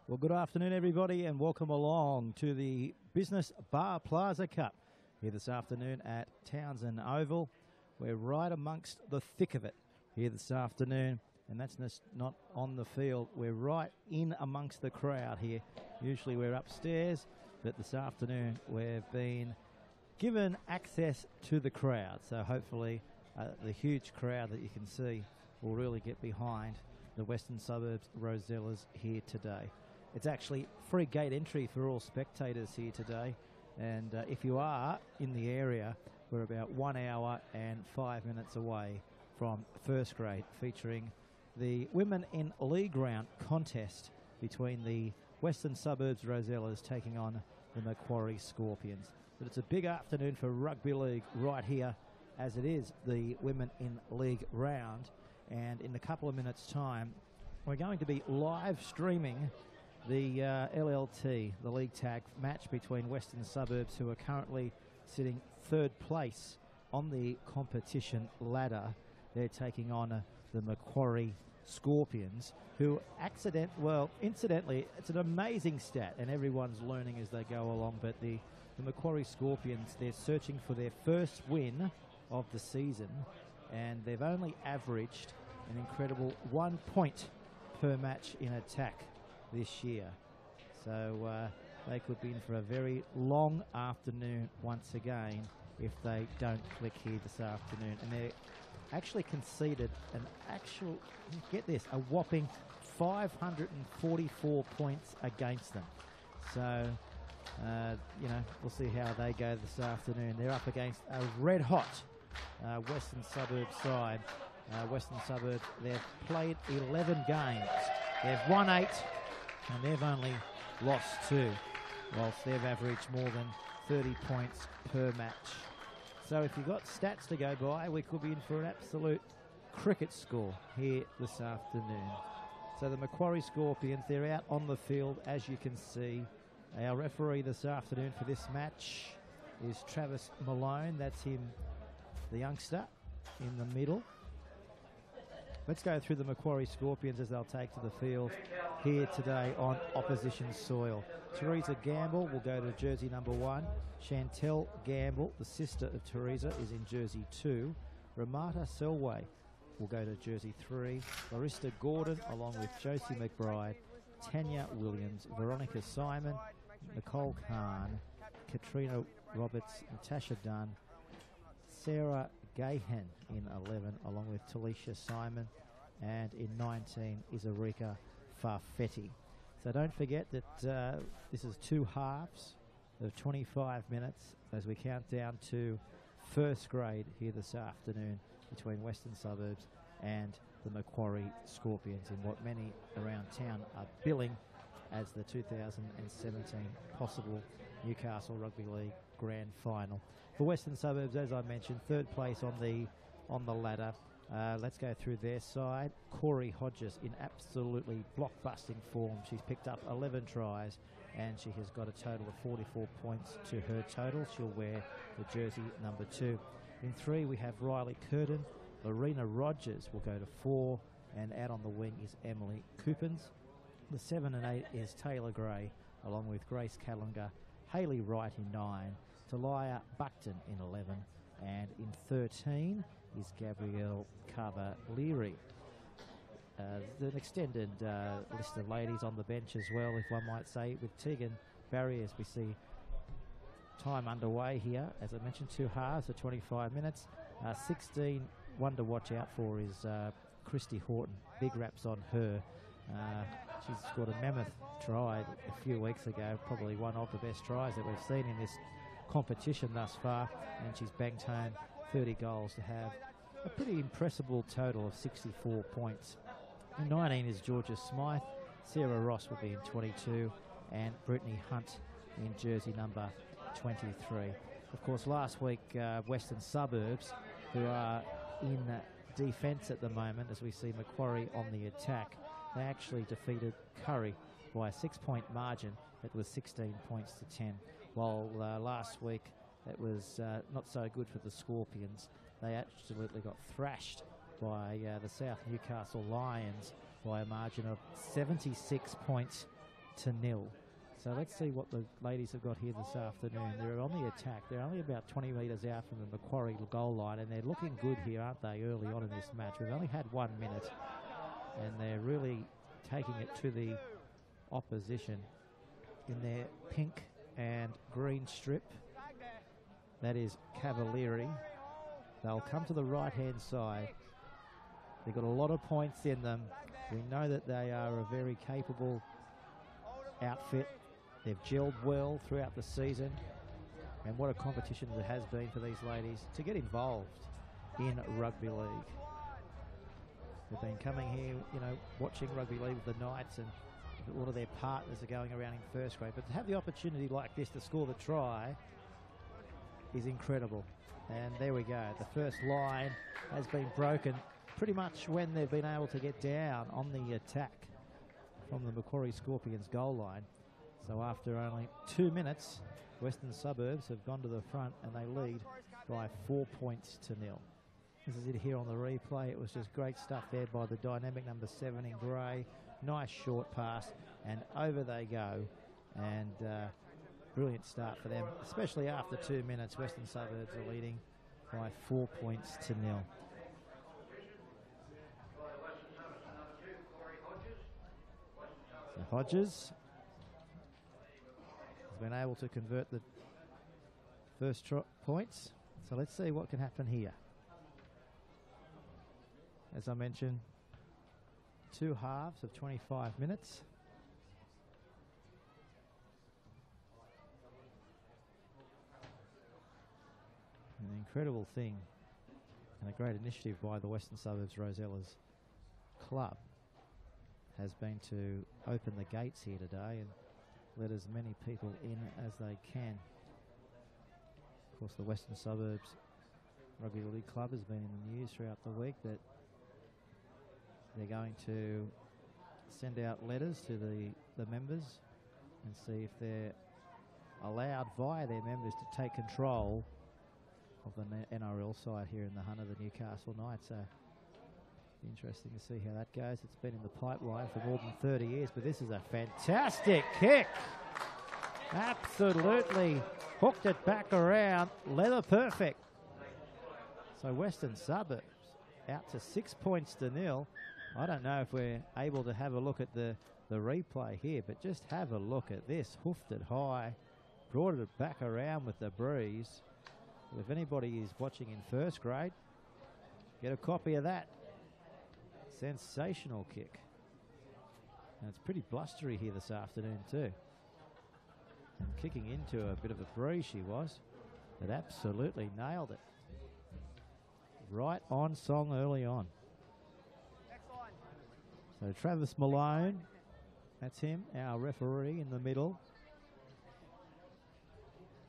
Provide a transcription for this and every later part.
Well, good afternoon, everybody, and welcome along to the Business Bar Plaza Cup here this afternoon at Townsend Oval. We're right amongst the thick of it here this afternoon, and that's not on the field. We're right in amongst the crowd here. Usually we're upstairs, but this afternoon we've been given access to the crowd, so hopefully the huge crowd that you can see will really get behind the Western Suburbs Rosellas here today. It's actually free gate entry for all spectators here today, and if you are in the area, we're about 1 hour and 5 minutes away from first grade, featuring the Women in League Round contest between the Western Suburbs Rosellas taking on the Macquarie Scorpions. But it's a big afternoon for rugby league right here, as it is the Women in League Round, and in a couple of minutes' time we're going to be live streaming the LLT, the league tag match between Western Suburbs, who are currently sitting third place on the competition ladder. They're taking on the Macquarie Scorpions, who incidentally, it's an amazing stat, and everyone's learning as they go along, but the Macquarie Scorpions, they're searching for their first win of the season, and they've only averaged an incredible 1 point per match in attack this year. So they could be in for a very long afternoon once again if they don't click here this afternoon. And they're actually conceded get this, a whopping 544 points against them. So, we'll see how they go this afternoon. They're up against a red-hot Western Suburbs side. Western Suburbs, they've played 11 games. They've won 8, and they've only lost 2, whilst they've averaged more than 30 points per match. So if you've got stats to go by, we could be in for an absolute cricket score here this afternoon. So the Macquarie Scorpions, they're out on the field, as you can see. Our referee this afternoon for this match is Travis Malone. That's him, the youngster, in the middle. Let's go through the Macquarie Scorpions as they'll take to the field here today on opposition soil. Teresa Gamble will go to jersey number 1. Chantel Gamble, the sister of Teresa, is in jersey 2. Ramata Selway will go to jersey 3. Larissa Gordon, along with Josie McBride, Tanya Williams, Veronica Simon, Nicole Khan, Katrina Roberts, Natasha Dunn, Sarah Gahan in 11, along with Talisha Simon, and in 19 is Erika Farfetti. So don't forget that this is 2 halves of 25 minutes as we count down to first grade here this afternoon between Western Suburbs and the Macquarie Scorpions in what many around town are billing as the 2017 possible Newcastle Rugby League Grand Final. For Western Suburbs, as I mentioned, third place on the ladder. Let's go through their side. Corey Hodges in absolutely blockbusting form. She's picked up 11 tries and she has got a total of 44 points to her total. She'll wear the jersey number 2. In 3 we have Riley Curtin. Lorena Rogers will go to 4, and out on the wing is Emily Coopens. The 7 and 8 is Taylor Gray, along with Grace Callinger, Hayley Wright in 9, Talia Buckton in 11, and in 13 is Gabrielle Carver-Leary. There's an extended list of ladies on the bench as well, if one might say, with Tegan Barriers. We see time underway here. As I mentioned, 2 halves of 25 minutes. 16, one to watch out for is Christy Horton. Big raps on her. She's scored a mammoth try a few weeks ago, probably one of the best tries that we've seen in this competition thus far, and she's banked home 30 goals to have a pretty impressive total of 64 points. In 19 is Georgia Smythe. Sarah Ross will be in 22, and Brittany Hunt in jersey number 23. Of course, last week Western Suburbs, who are in defence at the moment as we see Macquarie on the attack, they actually defeated Curry by a 6-point margin. It was 16 points to 10. While last week it was not so good for the Scorpions. They absolutely got thrashed by the South Newcastle Lions by a margin of 76 points 0. So let's see what the ladies have got here this afternoon. They're on the attack. They're only about 20 metres out from the Macquarie goal line, and they're looking good here, aren't they, early on in this match? We've only had 1 minute, and they're really taking it to the opposition in their pink and green strip. That is Cavalieri. They'll come to the right-hand side. They've got a lot of points in them. We know that they are a very capable outfit. They've gelled well throughout the season. And what a competition it has been for these ladies to get involved in rugby league. They've been coming here, you know, watching rugby league with the Knights, and a lot of their partners are going around in first grade. But to have the opportunity like this to score the try is incredible. And there we go. The first line has been broken pretty much when they've been able to get down on the attack from the Macquarie Scorpions goal line. So after only 2 minutes, Western Suburbs have gone to the front and they lead by 4 points to 0. This is it here on the replay. It was just great stuff there by the dynamic number 7 in grey. Nice short pass, and over they go. And brilliant start for them, especially after 2 minutes. Western Suburbs are leading by 4 points to 0. So Hodges has been able to convert the first points. So let's see what can happen here. As I mentioned, 2 halves of 25 minutes. An incredible thing and a great initiative by the Western Suburbs Rosellas club has been to open the gates here today and let as many people in as they can. Of course, the Western Suburbs Rugby League Club has been in the news throughout the week that they're going to send out letters to the members and see if they're allowed via their members to take control of the NRL side here in the hunt of the Newcastle Knights. So interesting to see how that goes. It's been in the pipeline for more than 30 years, but this is a fantastic kick. Absolutely hooked it back around, leather perfect. So Western Suburbs out to 6 points to 0. I don't know if we're able to have a look at the replay here, but just have a look at this. Hoofed it high, brought it back around with the breeze. If anybody is watching in first grade, get a copy of that. Sensational kick. And it's pretty blustery here this afternoon too. And kicking into a bit of a breeze she was, but absolutely nailed it. Right on song early on. So Travis Malone, that's him, our referee in the middle.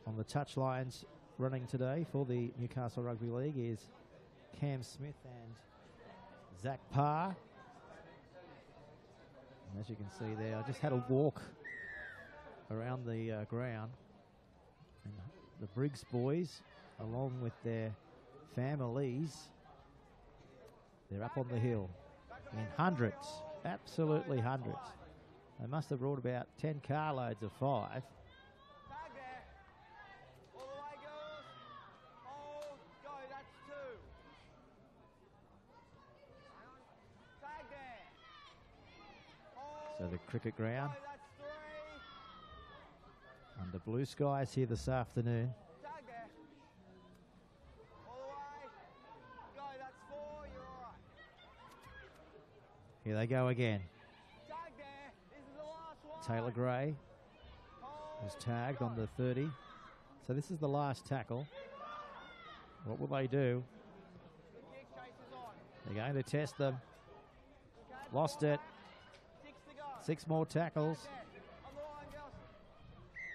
On the touchlines running today for the Newcastle Rugby League is Cam Smith and Zach Parr. And as you can see there, I just had a walk around the ground. And the Briggs boys, along with their families, they're up on the hill in hundreds, absolutely hundreds. They must have brought about 10 carloads of 5. So the cricket ground under blue skies here this afternoon. Here they go again. Taylor Gray was tagged on the 30. So this is the last tackle. What will they do? They're going to test them. Lost it. 6 more tackles.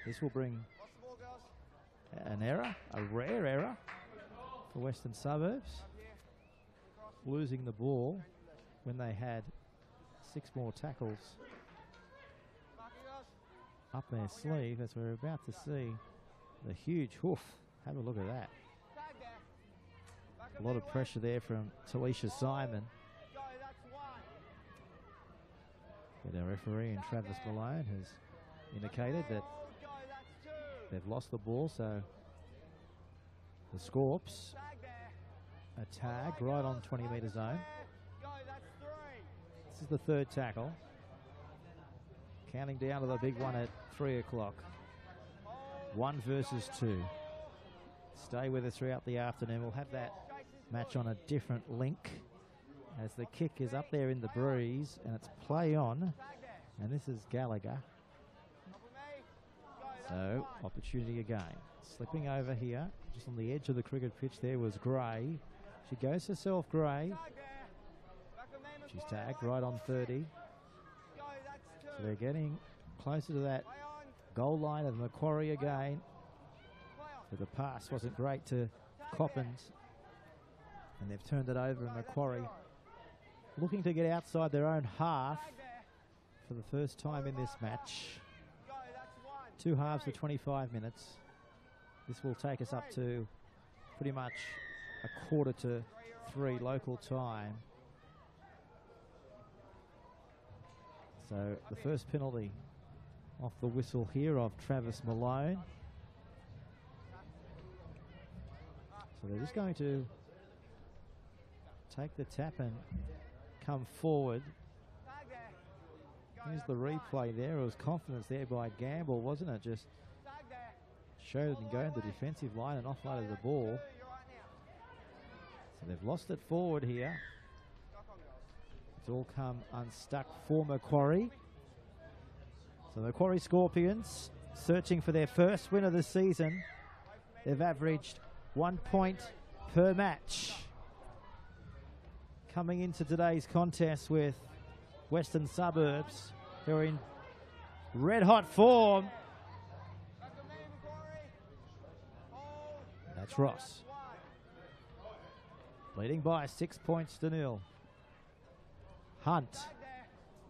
This will bring an error, a rare error for Western Suburbs. Losing the ball when they had 6 more tackles up their sleeve, as we're about to see the huge hoof. Have a look at that. A lot of pressure there from Talisha Simon. But our referee and Travis Malone has indicated that they've lost the ball, so the Scorps a tag right on 20-metre zone. This is the third tackle. Counting down to the big one at 3 o'clock. 1 versus 2. Stay with us throughout the afternoon. We'll have that match on a different link as the kick is up there in the breeze and it's play on. And this is Gallagher. So, opportunity again. Slipping over here, just on the edge of the cricket pitch there was Gray. She goes herself, Gray. She's tagged right on 30. So they're getting closer to that goal line of Macquarie again. But the pass wasn't great to Coppins. And they've turned it over, and Macquarie looking to get outside their own half for the first time in this match. 2 halves of 25 minutes. This will take us up to pretty much 2:45 local time. So the first penalty off the whistle here of Travis Malone. So they're just going to take the tap and come forward. Here's the replay there. It was confidence there by Gamble, wasn't it? Just showed it and going to the defensive line and offloaded the ball. So they've lost it forward here. It's all come unstuck for Macquarie. So Macquarie Scorpions searching for their first win of the season. They've averaged 1 point per match. Coming into today's contest with Western Suburbs, who are in red hot form. That's Ross. Leading by 6 points to 0. Hunt.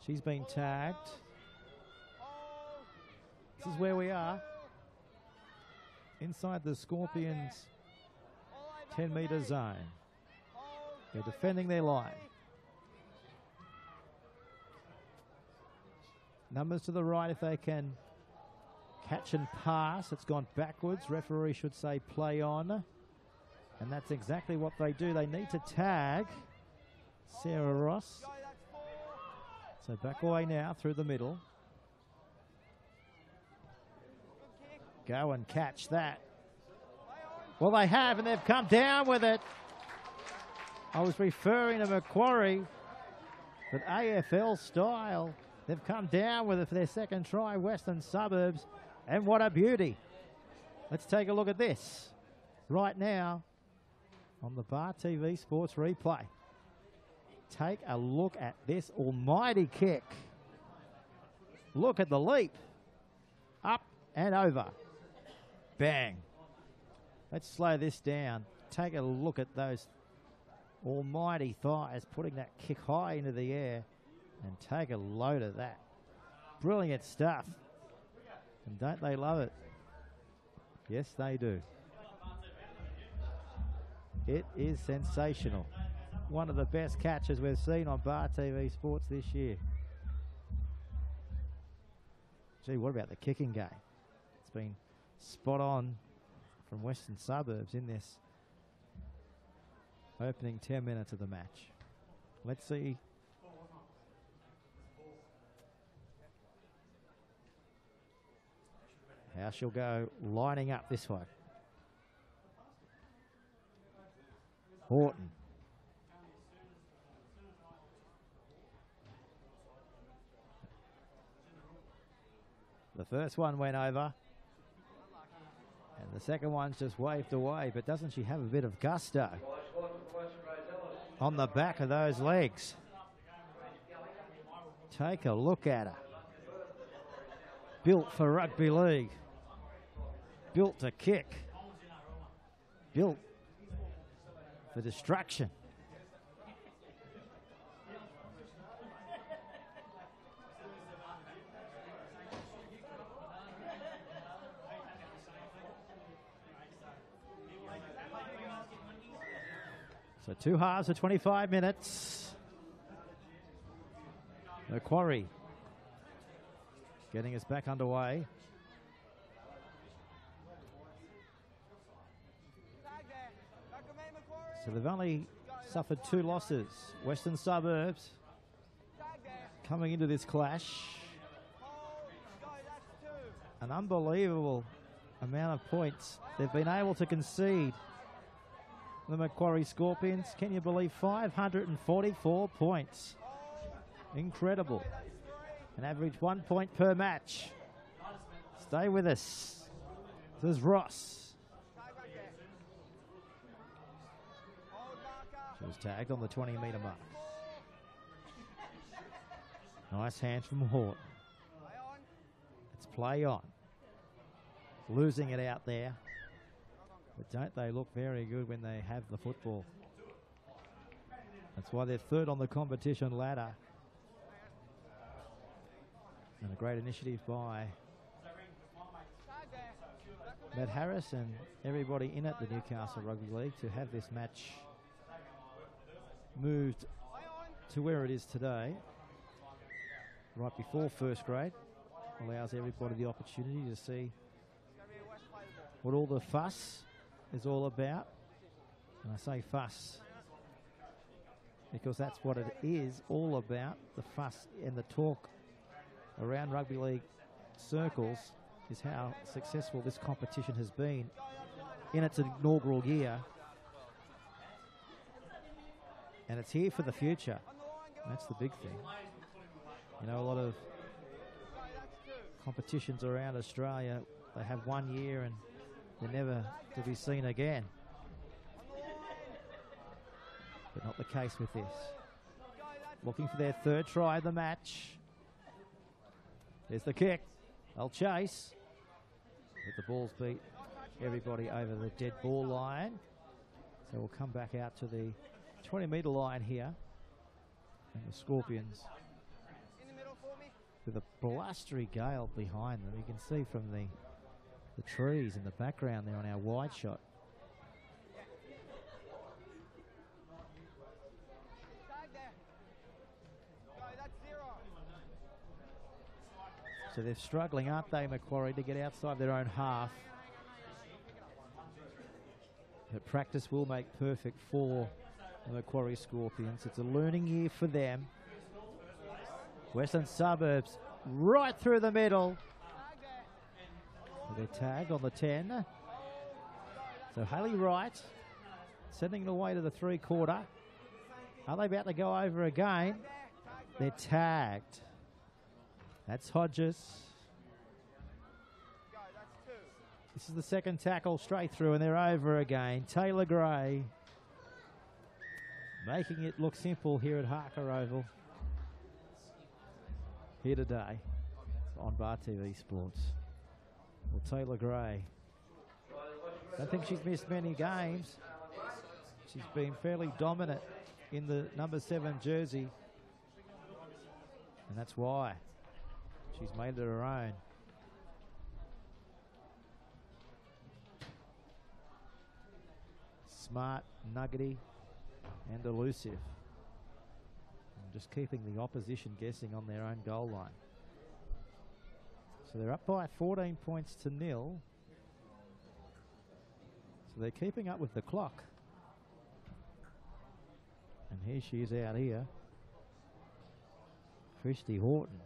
She's been tagged. This is where we are. Inside the Scorpions 10-metre zone. They're defending their line. Numbers to the right if they can catch and pass. It's gone backwards. Referee should say play on. And that's exactly what they do. They need to tag Sarah Ross. So back away now through the middle. Go and catch that. Well, they have, and they've come down with it. I was referring to Macquarie, but AFL style. They've come down with it for their second try, Western Suburbs, and what a beauty. Let's take a look at this right now on the Bar TV Sports replay. Take a look at this almighty kick. Look at the leap. Up and over. Bang. Let's slow this down. Take a look at those almighty thighs, putting that kick high into the air, and take a load of that. Brilliant stuff. And don't they love it? Yes, they do. It is sensational. One of the best catches we've seen on Bar TV Sports this year. Gee, what about the kicking game? It's been spot on from Western Suburbs in this opening 10 minutes of the match. Let's see. How she'll go lining up this way. Horton. The first one went over. And the second one's just waved away. But doesn't she have a bit of gusto on the back of those legs? Take a look at her. Built for rugby league. Built to kick. Built for destruction. So 2 halves of 25 minutes. Macquarie getting us back underway. So they've only suffered 2 losses. Western Suburbs coming into this clash. An unbelievable amount of points they've been able to concede. The Macquarie Scorpions, can you believe 544 points? Incredible. An average 1 point per match. Stay with us. This is Ross. She was tagged on the 20-metre mark. Nice hand from Horton. It's play on. Losing it out there. But don't they look very good when they have the football? That's why they're third on the competition ladder. And a great initiative by Matt Harris and everybody in at the Newcastle Rugby League to have this match moved to where it is today, right before first grade. Allows everybody the opportunity to see what all the fuss is all about. And I say fuss because that's what it is all about. The fuss and the talk around rugby league circles is how successful this competition has been in its inaugural year. And it's here for the future. That's the big thing. You know, a lot of competitions around Australia, they have 1 year and they're never to be seen again. But not the case with this. Looking for their third try of the match. There's the kick. They'll chase. But the ball's beat everybody over the dead ball line. So we'll come back out to the 20-metre line here. And the Scorpions, with a blustery gale behind them. You can see from the trees in the background there on our wide shot. So they're struggling, aren't they, Macquarie, to get outside their own half. But practice will make perfect for the Macquarie Scorpions. It's a learning year for them. Western Suburbs right through the middle. Their tag on the 10. So Haley Wright sending it away to the 3-quarter. Are they about to go over again? They're tagged. That's Hodges. This is the second tackle straight through, and they're over again. Taylor Gray making it look simple here at Harker Oval. Here today on Bar TV Sports. Well, Taylor Gray, I don't think she's missed many games. She's been fairly dominant in the number 7 jersey, and that's why she's made it her own. Smart, nuggety, and elusive. And just keeping the opposition guessing on their own goal line. So they're up by 14 points to 0. So they're keeping up with the clock. And here she is out here. Christy Horton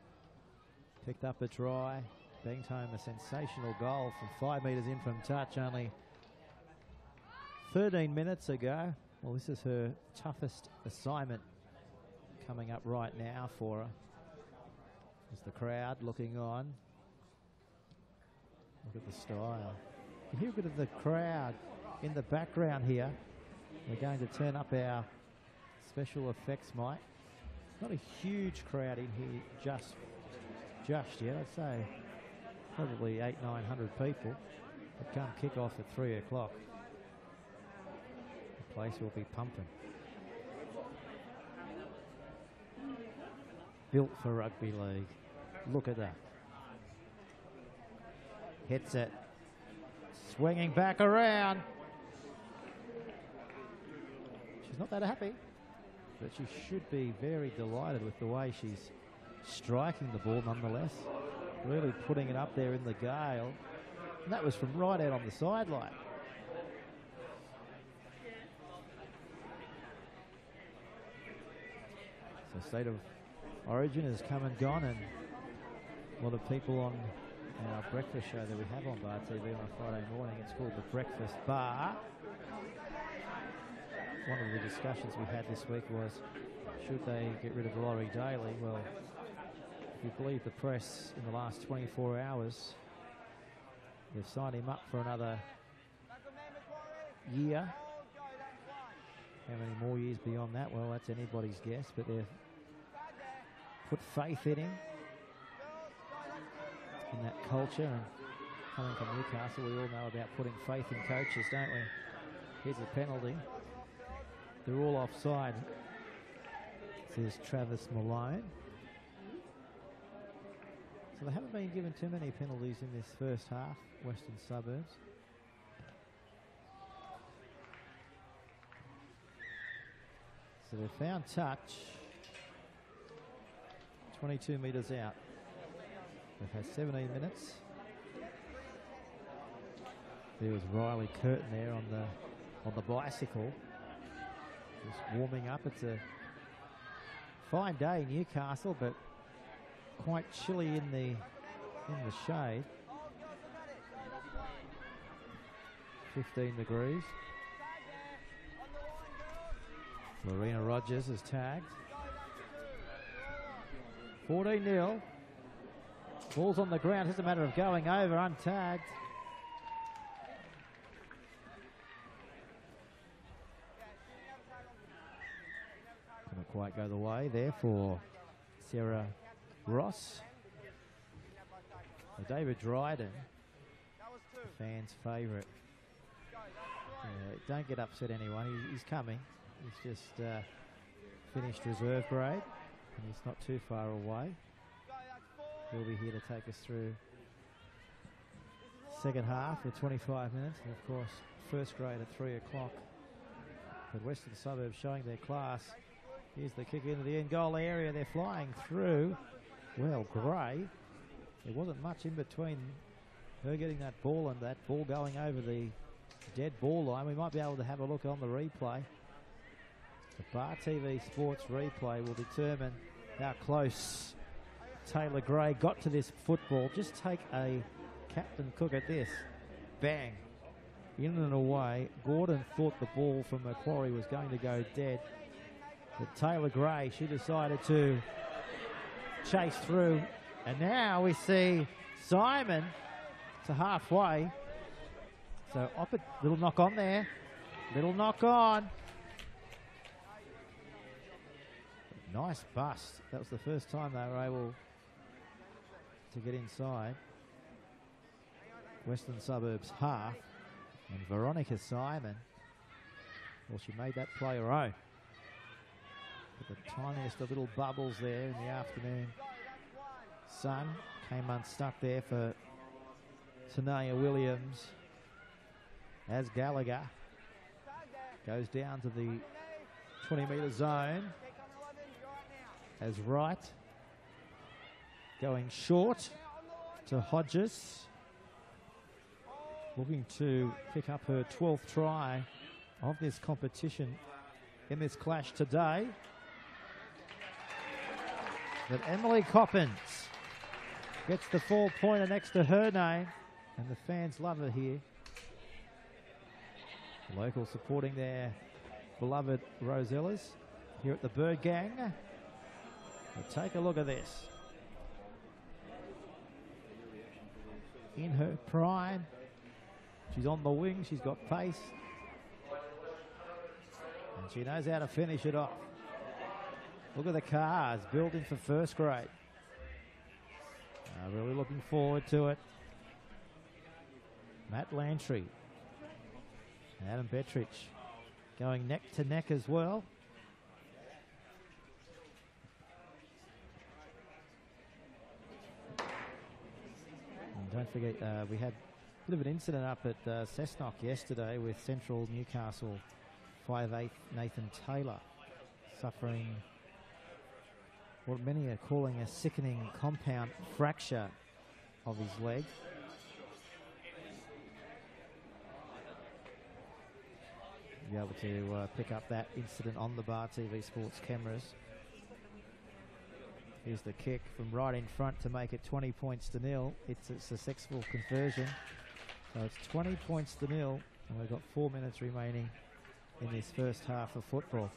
picked up a try, banged home a sensational goal from 5 metres in from touch only 13 minutes ago. Well, this is her toughest assignment coming up right now for her. There's the crowd looking on. Look at the style. You can hear a bit of the crowd in the background here. We're going to turn up our special effects mic. Not a huge crowd in here just yet. I'd say probably 800-900 people. But come kick off at 3 o'clock, the place will be pumping. Built for rugby league. Look at that. Hits it. Swinging back around. She's not that happy, but she should be very delighted with the way she's striking the ball nonetheless. really putting it up there in the gale. And that was from right out on the sideline. So State of Origin has come and gone, and a lot of people on our breakfast show that we have on Bar TV on a Friday morning. It's called The Breakfast Bar. One of the discussions we had this week was, should they get rid of Laurie Daly? Well, if you believe the press, in the last 24 hours, they've signed him up for another year. How many more years beyond that? Well, that's anybody's guess, but they've put faith in him, in that culture. And coming from Newcastle, we all know about putting faith in coaches, don't we? Here's a penalty. They're all offside, says Travis Malone. So they haven't been given too many penalties in this first half, Western Suburbs. So they've found touch, 22 metres out. They've had 17 minutes. There was Riley Curtin there on the bicycle, just warming up. It's a fine day in Newcastle, but quite chilly in the shade. 15 degrees. Lorena Rogers is tagged. 14-0. Ball's on the ground. It's a matter of going over untagged. Couldn't quite go the way there for Sarah Ross. David Dryden, the fans' favourite. Don't get upset, anyone. He's coming. He's just finished reserve grade, and he's not too far away. He'll be here to take us through second half for 25 minutes, and of course first grade at 3 o'clock. But Western Suburbs showing their class. Here's the kick into the end goal area. They're flying through. Well, Gray, there wasn't much in between her getting that ball and that ball going over the dead ball line. We might be able to have a look on the replay. The Bar TV Sports replay will determine how close Taylor Gray got to this football. Just take a Captain Cook at this. Bang. In and away. Gordon thought the ball from Macquarie was going to go dead. But Taylor Gray, she decided to chase through. And now we see Simon to halfway. So little knock on there. Little knock on. Nice bust. That was the first time they were able to get inside. Western Suburbs half. And Veronica Simon, well, she made that play her own. But the tiniest of little bubbles there in the afternoon sun came unstuck there for Tanaya Williams as Gallagher goes down to the 20-metre zone. As Wright going short to Hodges, looking to pick up her 12th try of this competition in this clash today. But Emily Coppins gets the 4-pointer next to her name, and the fans love it here. The locals supporting their beloved Rosellas here at the Bird Gang. But take a look at this. In her prime. She's on the wing. She's got pace. And she knows how to finish it off. Look at the cars building for first grade. Really looking forward to it. Matt Lantry. Adam Bettridge going neck to neck as well. And don't forget, we had a bit of an incident up at Cessnock yesterday with Central Newcastle 5'8" Nathan Taylor suffering what many are calling a sickening compound fracture of his leg. Be able to pick up that incident on the Bar TV Sports cameras. Here's the kick from right in front to make it 20 points to nil. It's a successful conversion. So it's 20 points to nil, and we've got 4 minutes remaining in this first half of football.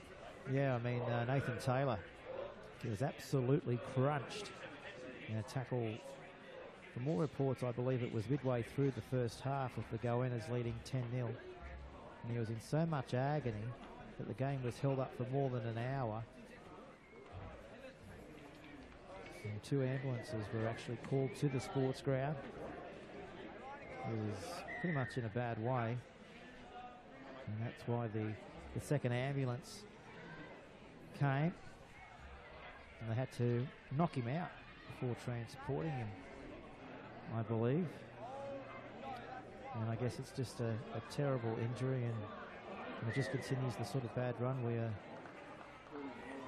Yeah, I mean, Nathan Taylor, he was absolutely crunched in a tackle. From all reports, I believe it was midway through the first half with the Goannas leading 10-0. And he was in so much agony that the game was held up for more than an hour. And 2 ambulances were actually called to the sports ground. He was pretty much in a bad way. And that's why the second ambulance came. And they had to knock him out before transporting him, I believe. And I guess it's just a terrible injury, and it just continues the sort of bad run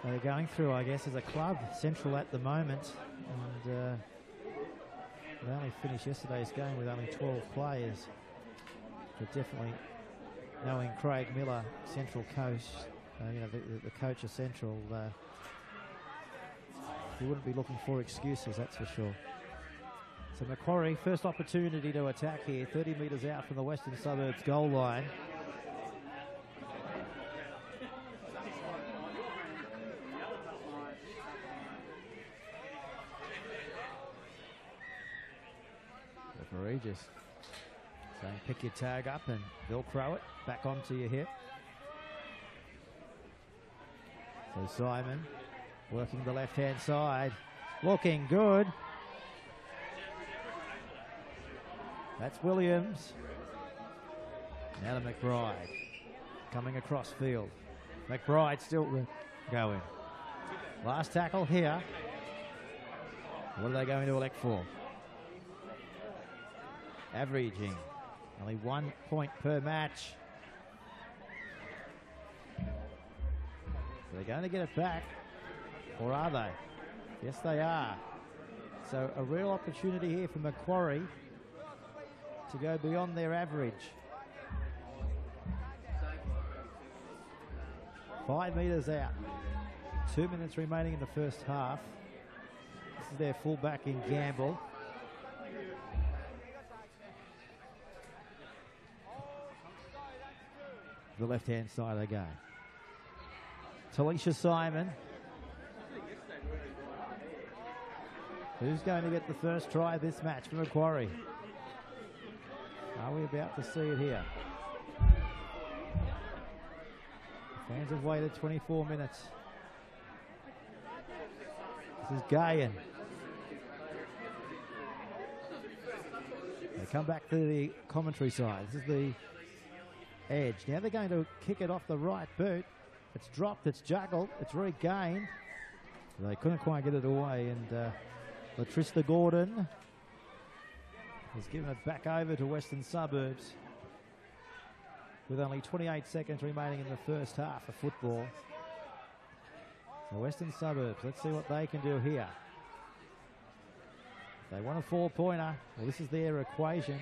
they're going through, I guess, as a club. Central at the moment, and they only finished yesterday's game with only 12 players. But definitely, knowing Craig Miller, Central coach, the coach of Central, he wouldn't be looking for excuses, that's for sure. So Macquarie, first opportunity to attack here, 30 metres out from the Western Suburbs goal line. Referee just saying pick your tag up and Velcro it back onto your hip. So Simon working the left-hand side, looking good. That's Williams. Now to McBride. Coming across field. McBride still going. Last tackle here. What are they going to elect for? Averaging only 1 point per match. Are they going to get it back? Or are they? Yes, they are. So a real opportunity here for Macquarie to go beyond their average. 5 metres out. 2 minutes remaining in the first half. This is their fullback in Gamble. The left-hand side again. Talisha Simon. Who's going to get the first try of this match for Macquarie? Are we about to see it here? Fans have waited 24 minutes. This is Gayan. They come back to the commentary side. This is the edge. Now they're going to kick it off the right boot. It's dropped, it's juggled, it's regained. They couldn't quite get it away, and Latrista Gordon has given it back over to Western Suburbs with only 28 seconds remaining in the first half of football. So Western Suburbs, let's see what they can do here. If they want a 4-pointer, well, this is their equation.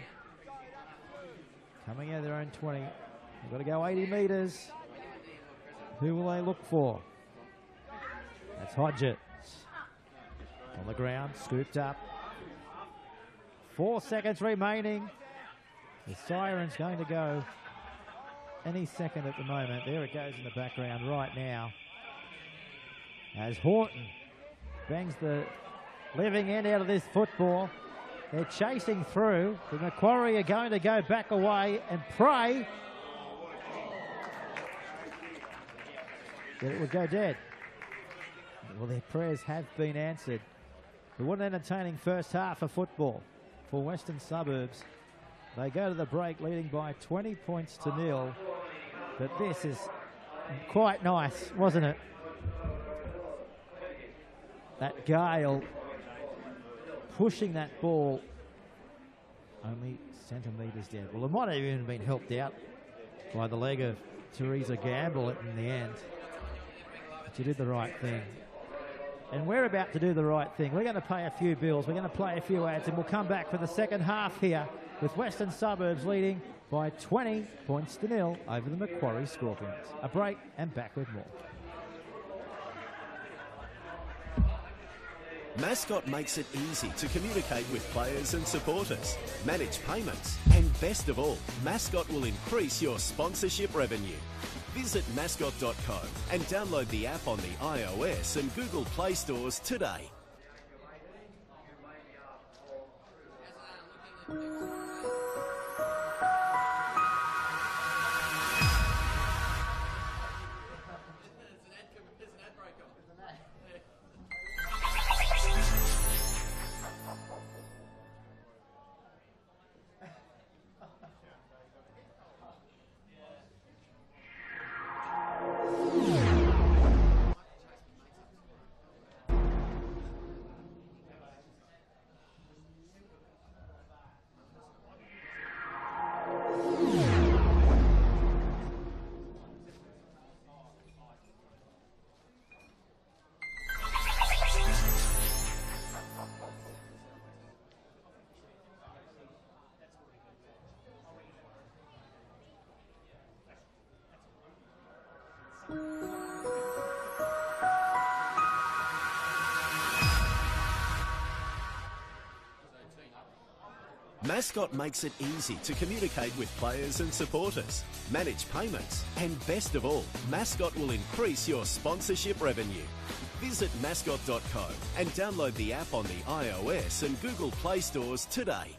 Coming out of their own 20. They've got to go 80 metres. Who will they look for? That's Hodgetts. On the ground, scooped up. 4 seconds remaining. The siren's going to go any second at the moment. There it goes in the background right now. As Horton bangs the living end out of this football. They're chasing through. The Macquarie are going to go back away and pray that it would go dead. Well, their prayers have been answered. But what an entertaining first half of football for Western Suburbs. They go to the break leading by 20 points to nil. But this is quite nice, wasn't it? That Gale pushing that ball only centimetres down. Well, it might have even been helped out by the leg of Teresa Gamble in the end. But she did the right thing. And we're about to do the right thing. We're going to pay a few bills. We're going to play a few ads, and we'll come back for the second half here with Western Suburbs leading by 20 points to nil over the Macquarie Scorpions. A break and back with more. Mascot makes it easy to communicate with players and supporters, manage payments, and best of all, Mascot will increase your sponsorship revenue. Visit mascot.co and download the app on the iOS and Google Play stores today. Mascot makes it easy to communicate with players and supporters, manage payments, and best of all, Mascot will increase your sponsorship revenue. Visit mascot.co and download the app on the iOS and Google Play stores today.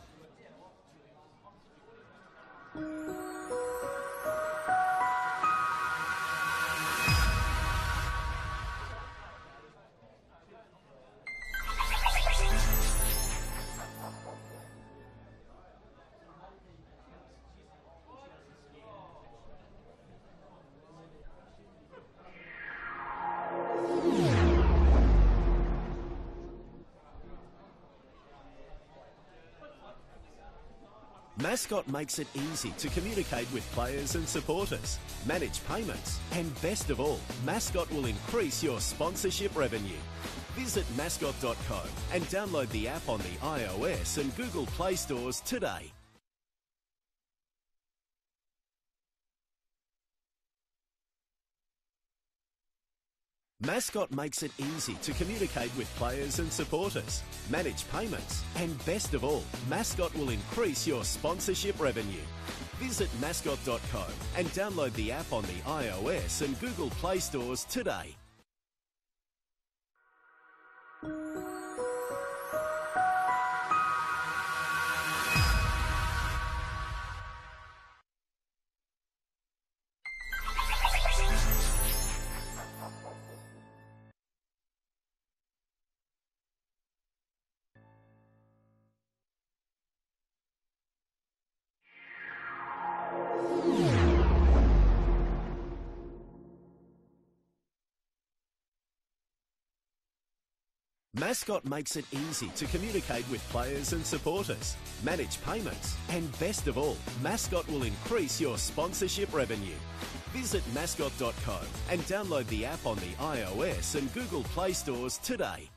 Mascot makes it easy to communicate with players and supporters, manage payments, and best of all, Mascot will increase your sponsorship revenue. Visit mascot.co and download the app on the iOS and Google Play stores today. Mascot makes it easy to communicate with players and supporters, manage payments, and best of all, Mascot will increase your sponsorship revenue. Visit mascot.co and download the app on the iOS and Google Play stores today. Mascot makes it easy to communicate with players and supporters, manage payments, and best of all, Mascot will increase your sponsorship revenue. Visit mascot.co and download the app on the iOS and Google Play stores today.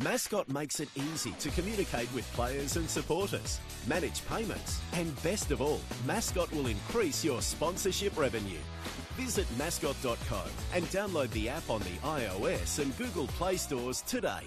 Mascot makes it easy to communicate with players and supporters, manage payments, and best of all, Mascot will increase your sponsorship revenue. Visit mascot.co and download the app on the iOS and Google Play stores today.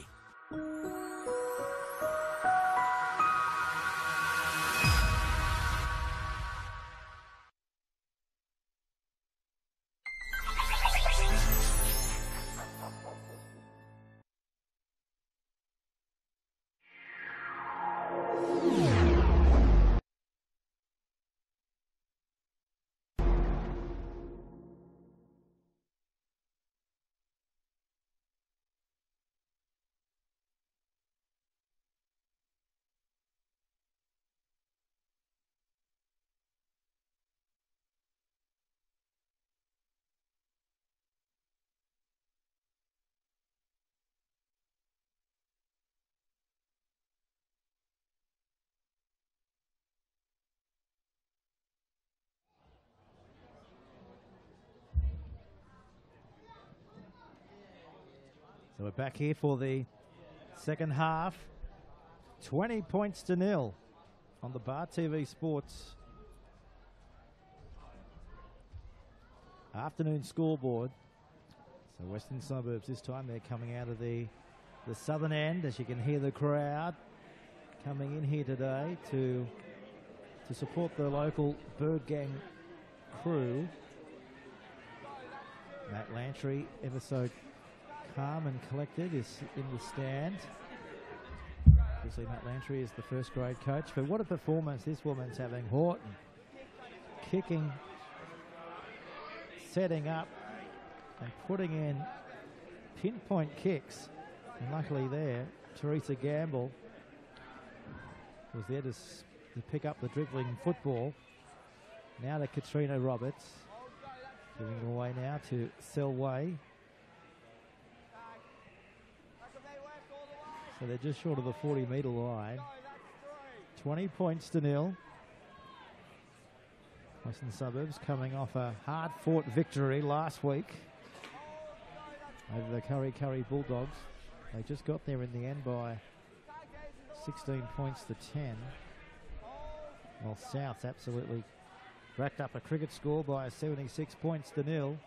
So we're back here for the second half. 20 points to nil on the Bar TV Sports afternoon scoreboard. So Western Suburbs this time, they're coming out of the southern end, as you can hear the crowd coming in here today to support the local Bird Gang crew. Matt Lantry, ever so calm and collected, is in the stand. Obviously Matt Lantry is the first grade coach, but what a performance this woman's having. Horton kicking, setting up and putting in pinpoint kicks, and luckily there Teresa Gamble was there to pick up the dribbling football. Now to Katrina Roberts, giving it away now to Selway. So they're just short of the 40-metre line. 20 points to nil. Western Suburbs coming off a hard-fought victory last week over the Curry Bulldogs. They just got there in the end by 16 points to 10. While Souths absolutely racked up a cricket score by 76 points to nil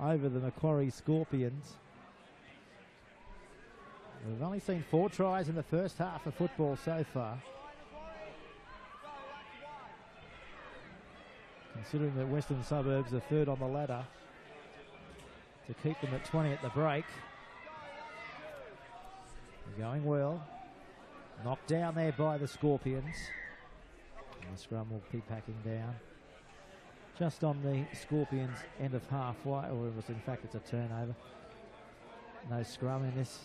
over the Macquarie Scorpions. We've only seen 4 tries in the first half of football so far. Considering that Western Suburbs are third on the ladder to keep them at 20 at the break. They're going well. Knocked down there by the Scorpions. And the scrum will be packing down. Just on the Scorpions' end of halfway, or it was in fact it's a turnover. No scrum in this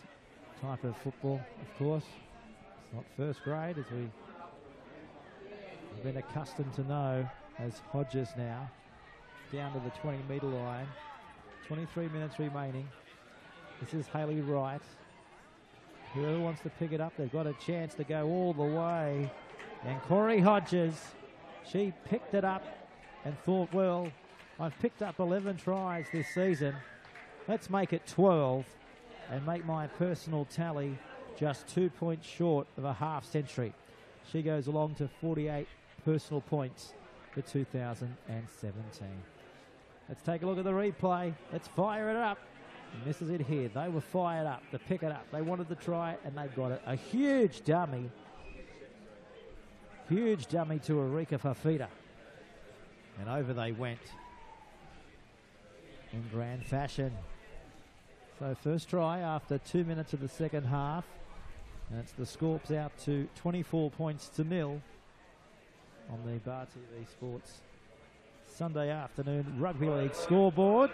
type of football, of course. It's not first grade, as we've been accustomed to know, as Hodges now down to the 20-metre line. 23 minutes remaining. This is Hayley Wright. Whoever wants to pick it up, they've got a chance to go all the way. And Corey Hodges, she picked it up and thought, well, I've picked up 11 tries this season. Let's make it 12 and make my personal tally just 2 points short of a half century. She goes along to 48 personal points for 2017. Let's take a look at the replay. Let's fire it up. And this is it here. They were fired up to pick it up. They wanted to try it, and they got it. A huge dummy. Huge dummy to Erika Fafita. And over they went in grand fashion. So first try after 2 minutes of the second half. And it's the Scorps out to 24 points to nil on the Bar TV Sports Sunday afternoon rugby league scoreboard.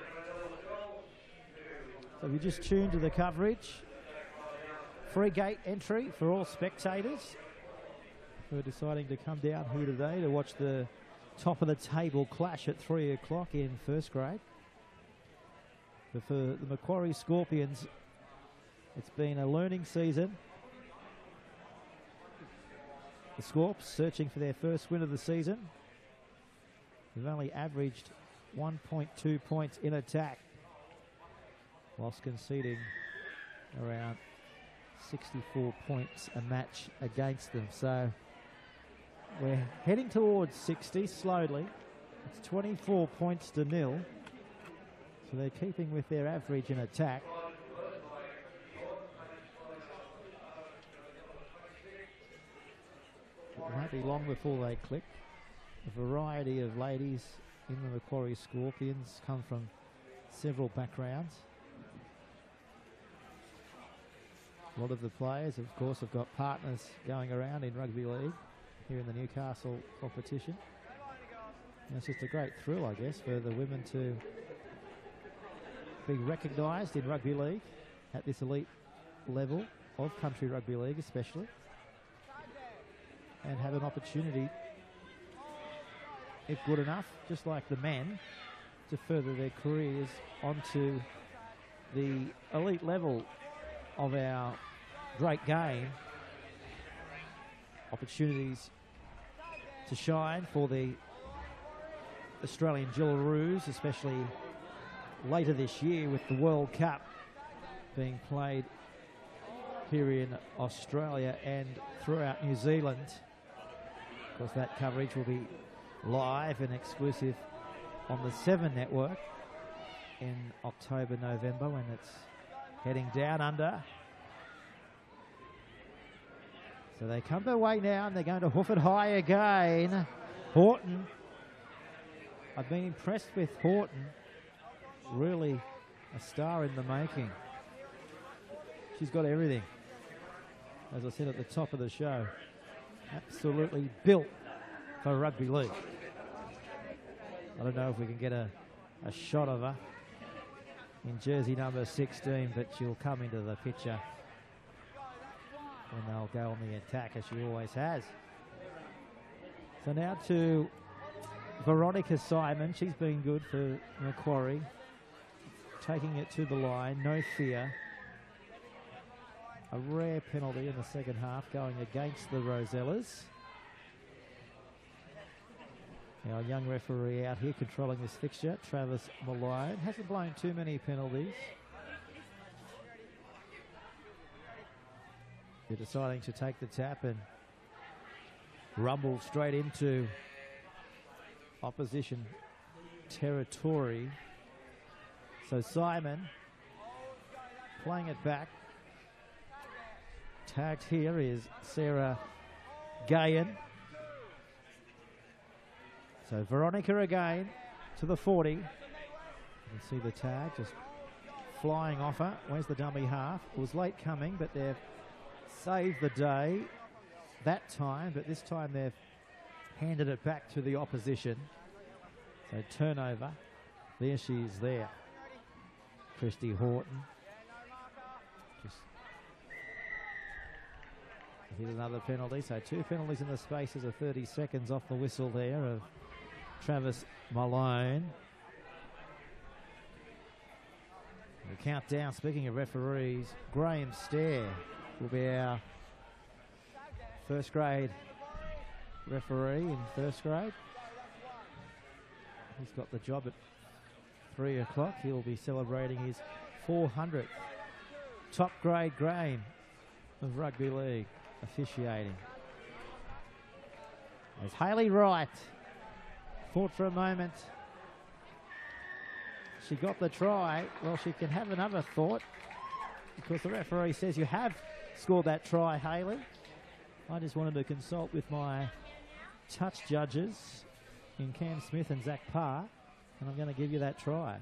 So if you just tuned to the coverage, free gate entry for all spectators who are deciding to come down here today to watch the top of the table clash at 3 o'clock in first grade. But for the Macquarie Scorpions, it's been a learning season. The Scorps searching for their first win of the season. They've only averaged 1.2 points in attack, whilst conceding around 64 points a match against them. So we're heading towards 60 slowly. It's 24 points to nil. So they're keeping with their average in attack. It won't be long before they click. A variety of ladies in the Macquarie Scorpions come from several backgrounds. A lot of the players, of course, have got partners going around in rugby league here in the Newcastle competition. And it's just a great thrill, I guess, for the women to be recognised in rugby league at this elite level of country rugby league especially, and have an opportunity, if good enough, just like the men, to further their careers onto the elite level of our great game. Opportunities to shine for the Australian Jillaroos, especially later this year with the World Cup being played here in Australia and throughout New Zealand. Of course, that coverage will be live and exclusive on the 7 network in October, November, when it's heading down under. So they come their way now, and they're going to hoof it high again. Horton. I've been impressed with Horton. Really a star in the making. She's got everything. As I said at the top of the show, absolutely built for rugby league. I don't know if we can get a shot of her in jersey number 16, but she'll come into the picture when they'll go on the attack, as she always has. So now to Veronica Simon. She's been good for Macquarie. Taking it to the line, no fear. A rare penalty in the second half going against the Rosellas. Our young referee out here controlling this fixture, Travis Malone, hasn't blown too many penalties. They're deciding to take the tap and rumble straight into opposition territory. So Simon playing it back. Tagged here is Sarah Gahan. So Veronica again to the 40. You can see the tag just flying off her. Where's the dummy half? It was late coming, but they've saved the day that time. But this time they've handed it back to the opposition. So turnover. There she is there. Christy Horton. Just hit another penalty. So 2 penalties in the spaces of 30 seconds off the whistle there of Travis Malone. The countdown, speaking of referees, Graham Stair will be our first grade referee in first grade. He's got the job at 3 o'clock. He'll be celebrating his 400th top grade game of rugby league officiating. As Hayley Wright fought for a moment. She got the try. Well, she can have another thought because the referee says you have scored that try, Hayley. I just wanted to consult with my touch judges in Cam Smith and Zach Parr, and I'm going to give you that try.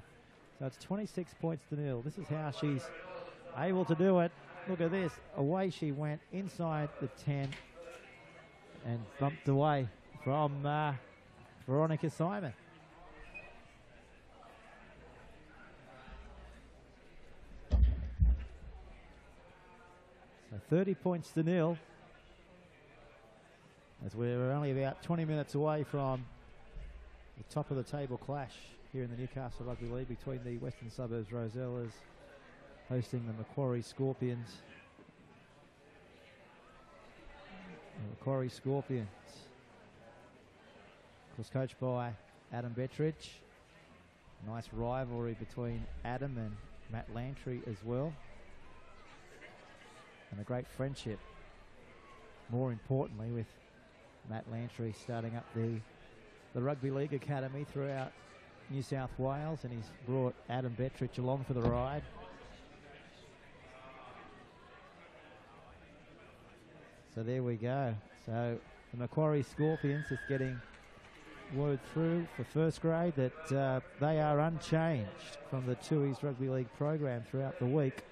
So it's 26 points to 0. This is how she's able to do it. Look at this. Away she went inside the 10 and bumped away from Veronica Simon. So 30 points to 0. As we're only about 20 minutes away from the top of the table clash here in the Newcastle Rugby League between the Western Suburbs Rosellas hosting the Macquarie Scorpions. The Macquarie Scorpions, of course, coached by Adam Bettridge. Nice rivalry between Adam and Matt Lantry as well. And a great friendship, more importantly, with Matt Lantry starting up the Rugby League Academy throughout New South Wales, and he's brought Adam Bettridge along for the ride. So there we go. So the Macquarie Scorpions is getting word through for first grade that they are unchanged from the Tui's Rugby League program throughout the week.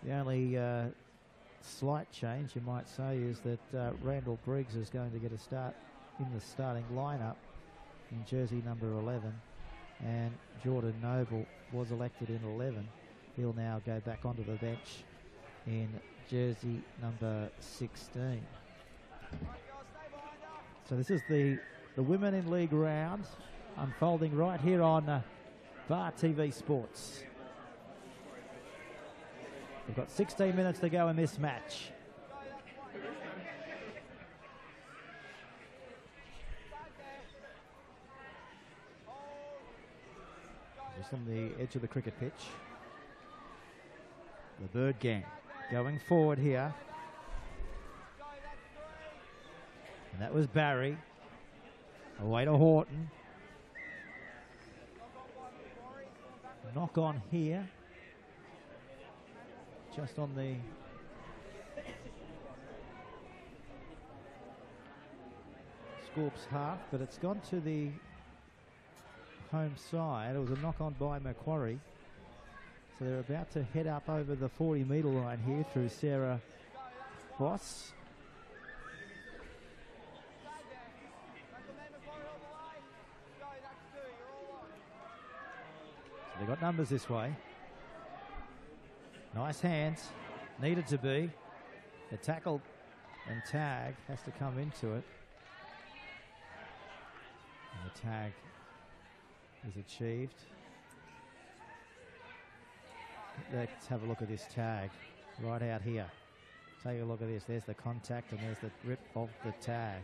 The only slight change, you might say, is that Randall Briggs is going to get a start in the starting lineup in jersey number 11, and Jordan Noble was elected in 11. He'll now go back onto the bench in jersey number 16. So this is the Women in League round unfolding right here on Bar TV Sports. We've got 16 minutes to go in this match. Just on the edge of the cricket pitch. The Bird Gang going forward here. And that was Barry. Away to Horton. Knock on here. Just on the Scorp's half, but it's gone to the home side. It was a knock on by Macquarie. So they're about to head up over the 40-metre line here through Sarah Voss. So they've got numbers this way. Nice hands. Needed to be. The tackle and tag has to come into it. And the tag is achieved. Let's have a look at this tag right out here. Take a look at this. There's the contact and there's the rip of the tag.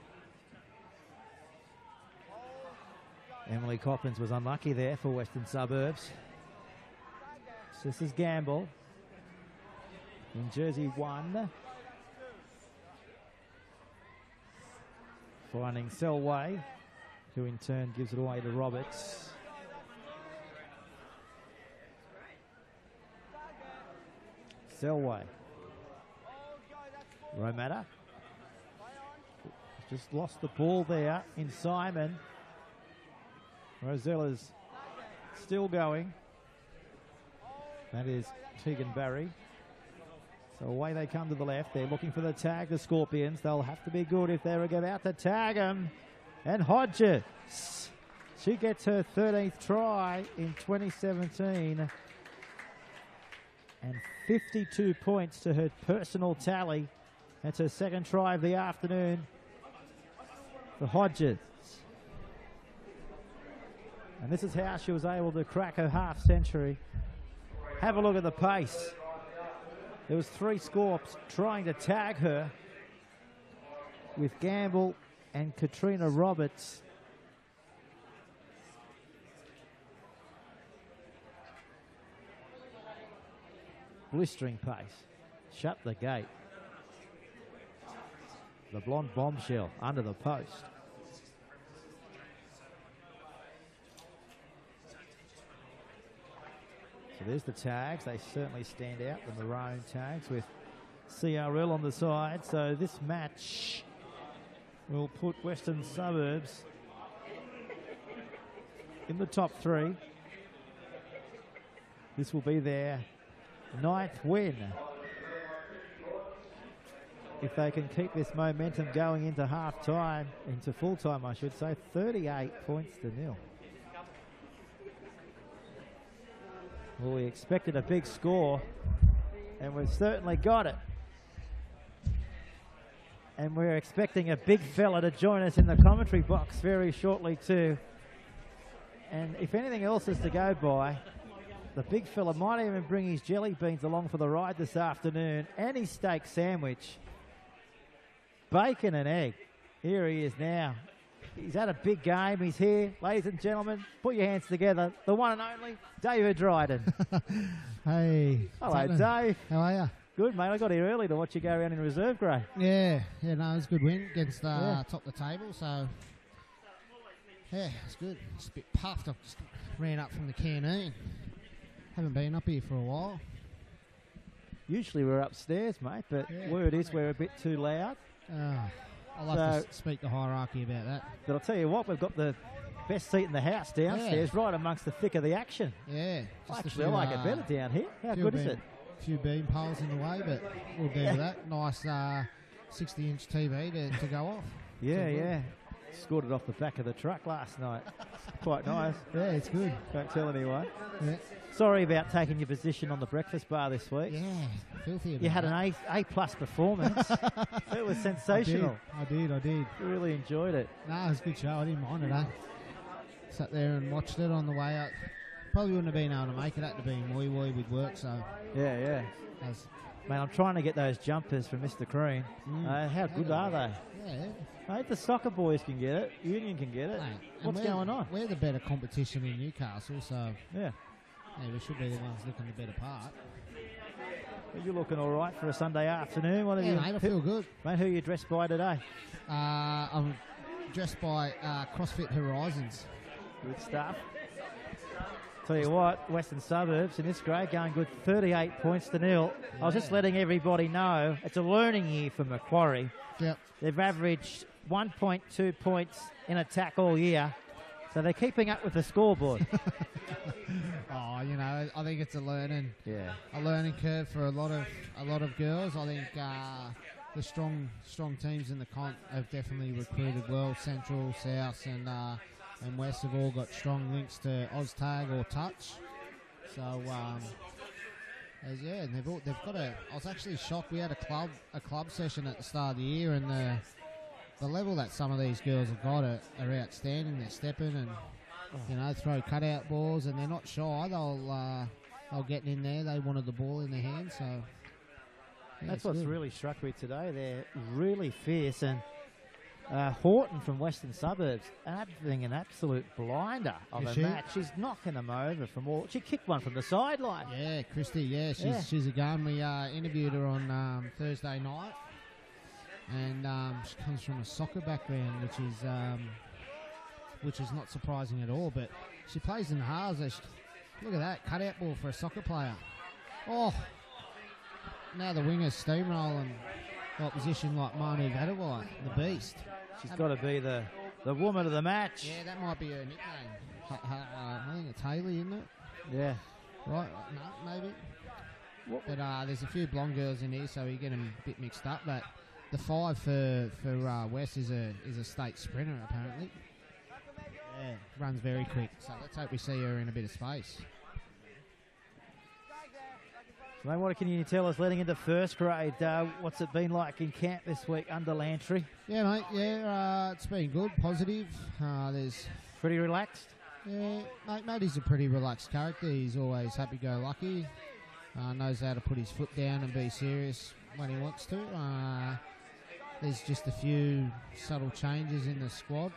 Emily Coppins was unlucky there for Western Suburbs. So this is Gamble in jersey 1. Finding Selway, who in turn gives it away to Roberts. Selway. Romata. Just lost the ball there in Simon. Rosella's still going. That is Tegan Barry. So away they come to the left. They're looking for the tag, the Scorpions. They'll have to be good if they're about to tag them. And Hodges. She gets her 13th try in 2017. And 52 points to her personal tally. That's her second try of the afternoon for Hodges. And this is how she was able to crack her half century. Have a look at the pace. There was 3 Scorps trying to tag her with Gamble and Katrina Roberts. Blistering pace. Shut the gate. The blonde bombshell under the post. So there's the tags. They certainly stand out, the maroon tags with CRL on the side. So this match will put Western Suburbs in the top 3. This will be their 9th win. If they can keep this momentum going into half-time, into full-time I should say, 38 points to 0. Well, we expected a big score, and we've certainly got it. And we're expecting a big fella to join us in the commentary box very shortly too. And if anything else is to go by, the big fella might even bring his jelly beans along for the ride this afternoon and his steak sandwich. Bacon and egg. Here he is now. He's had a big game. He's here. Ladies and gentlemen, put your hands together. The one and only David Dryden. Hey. Hello, Dave. How are you? Good, mate. I got here early to watch you go around in reserve grey. Yeah, no, it was a good win against top of the table. So, yeah, it's good. Just a bit puffed. I just ran up from the canteen. Haven't been up here for a while. Usually we're upstairs, mate, but word is we're a bit too loud. I'll have to speak to hierarchy about that. But I'll tell you what, we've got the best seat in the house downstairs, right amongst the thick of the action. Yeah. Actually, I like it better down here. How good is it? A few beam poles in the way, but we'll do with that. Nice 60-inch TV to go off. Yeah. Scored it off the back of the truck last night. Quite nice. Yeah, it's good. Don't tell anyone. Yeah. Sorry about taking your position on the breakfast bar this week. Yeah, filthy about You had that. an A+ performance. It was sensational. I did. Really enjoyed it. No, it was a good show. I didn't mind it, Sat there and watched it on the way out. Probably wouldn't have been able to make it. Had to be wee with work, so... Yeah. Mate, I'm trying to get those jumpers from Mr. Crean. How good are they? Yeah. Mate, the soccer boys can get it. Union can get it. Mate, What's going on? We're the better competition in Newcastle, so... Yeah. Hey, we should be the ones looking the better part. You're looking all right for a Sunday afternoon. What have Yeah, you, mate, I feel good. Mate, who are you dressed by today? I'm dressed by CrossFit Horizons. Good stuff. Tell you what, Western Suburbs in this grade going good, 38 points to nil. I was just letting everybody know it's a learning year for Macquarie. Yep. They've averaged 1.2 points in attack all year, so they're keeping up with the scoreboard. Oh, you know, I think it's a learning curve for a lot of girls. I think the strong teams in the comp have definitely recruited well. Central, South, and West have all got strong links to OzTag or Touch. So and they've got a. I was actually shocked. We had a club session at the start of the year, and the level that some of these girls have got are outstanding. They're stepping and throw cutout balls, and they're not shy. They'll get in there. They wanted the ball in their hand, so that's what's really struck me today. They're really fierce, and Horton from Western Suburbs having an absolute blinder of a match. She's knocking them over from all. She kicked one from the sideline. Yeah, Christy. Yeah, she's a gun. We interviewed her on Thursday night, and she comes from a soccer background, which is not surprising at all. But she plays in the halves. Look at that cutout ball for a soccer player. Oh, now the wingers steamrolling opposition like Manu Vadawai, the beast. She's got to be the woman of the match. Yeah, that might be her nickname. I think it's Haley, isn't it? Yeah. Right? No, maybe. But there's a few blonde girls in here, so you get them a bit mixed up. But the 5 for West is a state sprinter, apparently. Yeah, runs very quick. So let's hope we see her in a bit of space. So, mate, what can you tell us leading into first grade? What's it been like in camp this week under Lantry? Yeah, mate. Yeah, it's been good, positive. There's pretty relaxed. Yeah, mate. He's a pretty relaxed character. He's always happy-go-lucky. Knows how to put his foot down and be serious when he wants to. There's just a few subtle changes in the squad.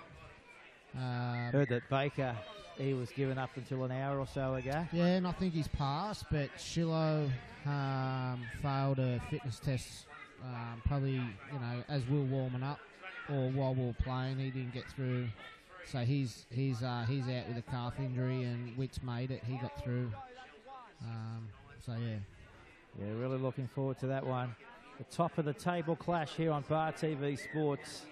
Heard that Baker, he was given up until an hour or so ago. Yeah, and I think he's passed, but Shillo failed a fitness test probably, as we were warming up or while we were playing. He didn't get through, so he's out with a calf injury, and Witt's made it. He got through. Yeah, really looking forward to that one. The top of the table clash here on Bar TV Sports.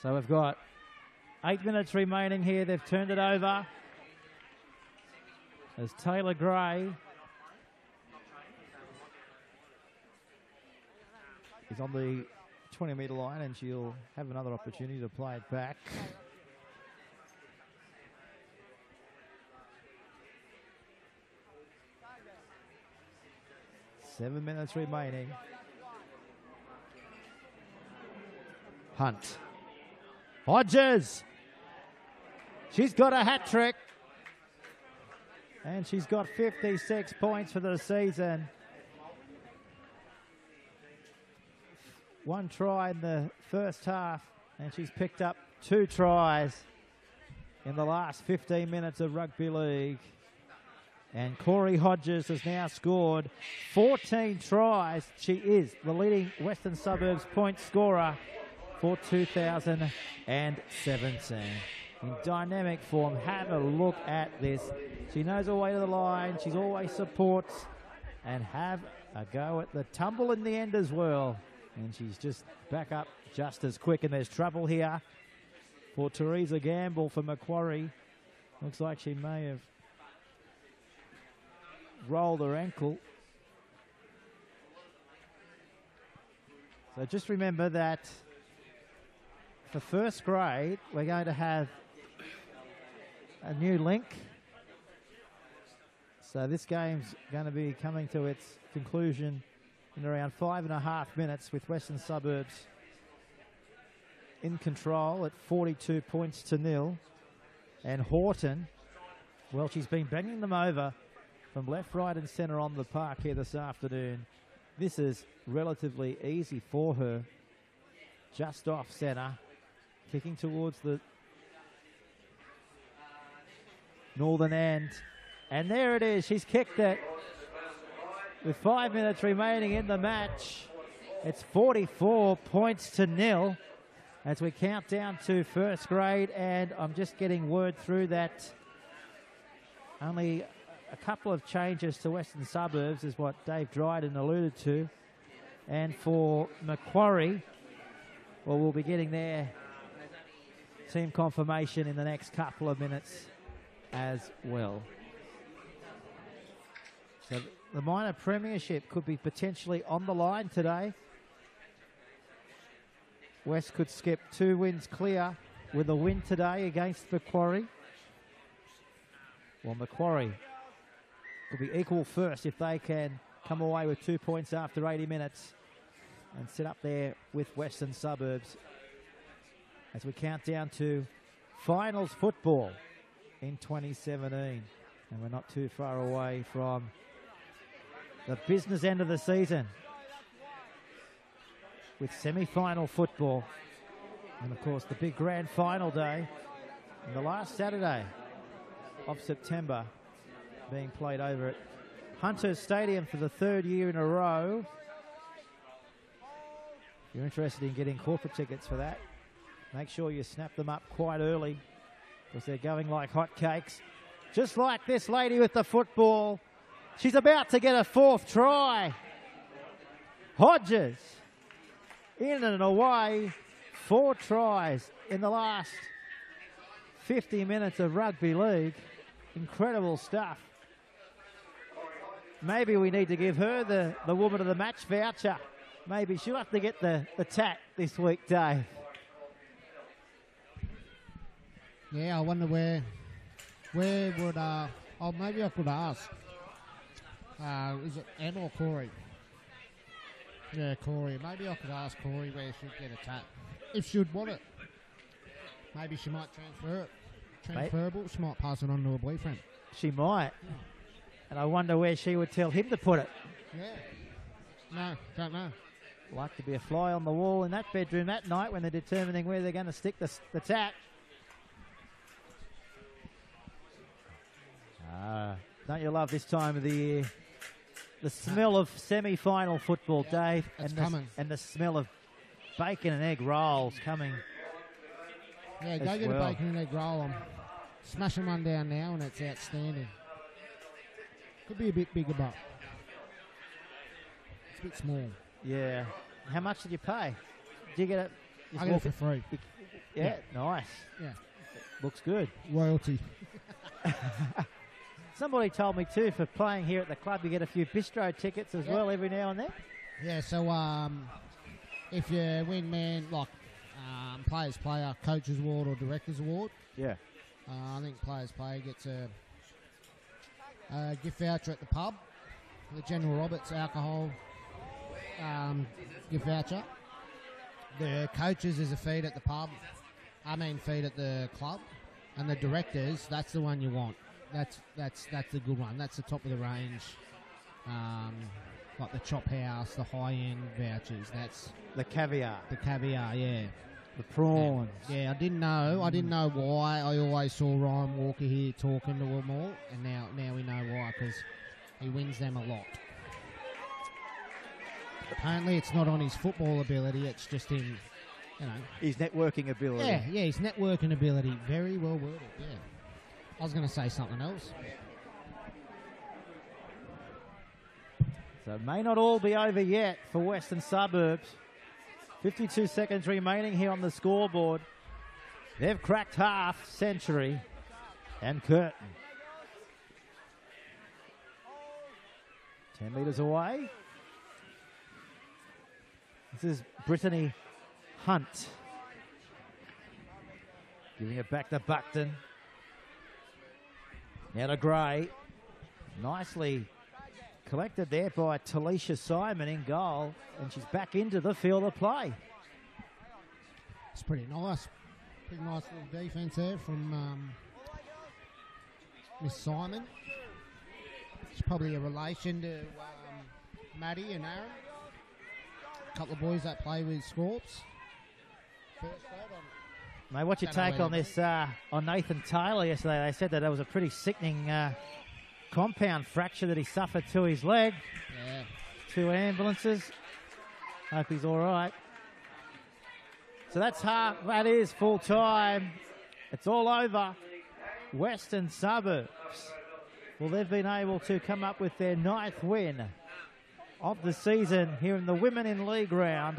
So we've got 8 minutes remaining here. They've turned it over as Taylor Gray is on the 20-metre line, and she'll have another opportunity to play it back. Seven minutes remaining. Hunt. Hodges. She's got a hat trick. And she's got 56 points for the season. One try in the first half, and she's picked up 2 tries in the last 15 minutes of rugby league. And Corey Hodges has now scored 14 tries. She is the leading Western Suburbs point scorer for 2017. In dynamic form, have a look at this. She knows her way to the line. She's always supports. And have a go at the tumble in the end as well. And she's just back up just as quick. And there's trouble here for Teresa Gamble for Macquarie. Looks like she may have rolled her ankle. So just remember that for first grade, we're going to have a new link. So this game's going to be coming to its conclusion in around 5.5 minutes, with Western Suburbs in control at 42 points to nil. And Horton, well, she's been banging them over from left, right and centre on the park here this afternoon. this is relatively easy for her. Just off centre, kicking towards the northern end. And there it is. She's kicked it with 5 minutes remaining in the match. It's 44 points to nil as we count down to first grade. And I'm just getting word through that only a couple of changes to Western Suburbs is what Dave Dryden alluded to. And for Macquarie, well, we'll be getting their team confirmation in the next couple of minutes as well. So the minor premiership could be potentially on the line today. West could skip 2 wins clear with a win today against Macquarie. Well, Macquarie could be equal first if they can come away with 2 points after 80 minutes and sit up there with Western Suburbs as we count down to finals football in 2017. And we're not too far away from the business end of the season with semi-final football. And, of course, the big grand final day on the last Saturday of September being played over at Hunters Stadium for the 3rd year in a row. If you're interested in getting corporate tickets for that, make sure you snap them up quite early because they're going like hotcakes. Just like this lady with the football. She's about to get a 4th try. Hodges in and away. 4 tries in the last 50 minutes of rugby league. Incredible stuff. Maybe we need to give her the woman of the match voucher. Maybe she'll have to get the tat this week, Dave. Yeah, I wonder where would, maybe I could ask. Is it Em or Corey? Yeah, Corey. Maybe I could ask Corey where she'd get a tat. If she'd want it. Maybe she might transfer it. Transferable. She might pass it on to her boyfriend. She might. And I wonder where she would tell him to put it. Yeah. No, don't know. Like to be a fly on the wall in that bedroom that night when they're determining where they're going to stick the tat. Don't you love this time of the year? The smell of semi-final football, Dave. It's coming. And the smell of bacon and egg rolls coming. Yeah, go get a bacon and egg roll. I'm smashing one down now and it's outstanding. Could be a bit bigger, but it's a bit small. Yeah. How much did you pay? Did you get it? I got it for free. Yeah, nice. Yeah. Looks good. Royalty. Somebody told me too, for playing here at the club, you get a few bistro tickets as well every now and then. Yeah, so if you win, Players Player, Coaches Award or Directors Award. Yeah. I think Players Player gets a gift voucher at the pub, the General Roberts alcohol gift voucher. The Coaches is a feed at the pub, feed at the club, and the Directors, that's the one you want. That's the good one. That's the top of the range, like the Chop House, the high end vouchers. That's the caviar. The caviar, yeah. The prawns. Yeah, I didn't know why. I always saw Ryan Walker here talking to them all, and now we know why, because he wins them a lot. Apparently, it's not on his football ability. It's just in, his networking ability. Yeah, his networking ability. Very well worded. Yeah. I was going to say something else. So it may not all be over yet for Western Suburbs. 52 seconds remaining here on the scoreboard. They've cracked half, Century and Curtin. 10 metres away. This is Brittany Hunt. Giving it back to Buckton. Now to Gray. Nicely collected there by Talisha Simon in goal. And she's back into the field of play. It's pretty nice. Pretty nice little defence there from Miss Simon. She's probably a relation to Maddie and Aaron. couple of boys that play with Scorps. First grade on. Mate, what's your take on this, on Nathan Taylor yesterday? They said that it was a pretty sickening compound fracture that he suffered to his leg. Yeah. 2 ambulances. Hope he's all right. So that is full time. It's all over. Western Suburbs. Well, they've been able to come up with their 9th win of the season here in the Women in League round.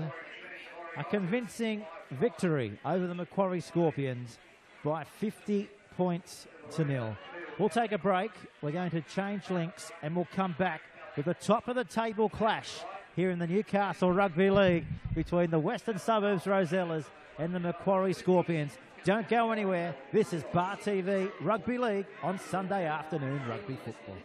A convincing victory over the Macquarie Scorpions by 50 points to 0. We'll take a break. We're going to change links and we'll come back with the top of the table clash here in the Newcastle Rugby League between the Western Suburbs Rosellas and the Macquarie Scorpions. Don't go anywhere. This is Bar TV Rugby League on Sunday afternoon rugby football.